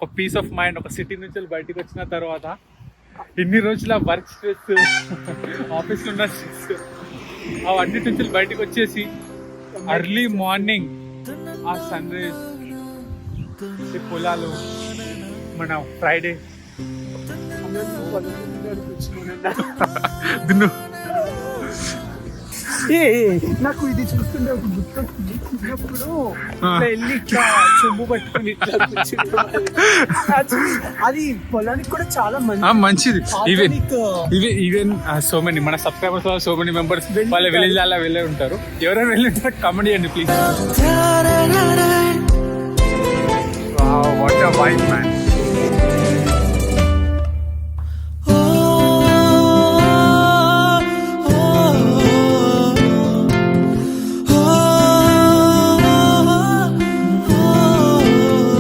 ఒక piece of mind. ఒక city నుంచి బయటకు వచ్చిన తర్వాత ఇన్ని రోజుల వర్క్ స్ట్రెస్, ఆఫీస్లో ఉన్న స్ట్రెస్, అవన్నీ నుంచి బయటకు వచ్చేసి అర్లీ మార్నింగ్ ఆ సన్ రైజ్, ఈ పొలాలు, మన ఫ్రైడే దున్ను. నాకు ఇది చూస్తుంటే ఒక గుర్తొస్తుంది. చిన్నప్పుడు వెళ్ళి ఇట్లా చెంబు పట్టుకుని ఇట్లా అది పొలానికి కూడా చాలా మంచిది. ఈవెన్ సో మెనీ మన సబ్స్క్రైబర్స్ సో మెనీ మెంబర్స్ వాళ్ళ విలేజ్ అలా వెళ్ళే ఉంటారు. ఎవరైనా వెళ్ళి ఉంటారు కమెంట్ చేయండి please. What a vibe man.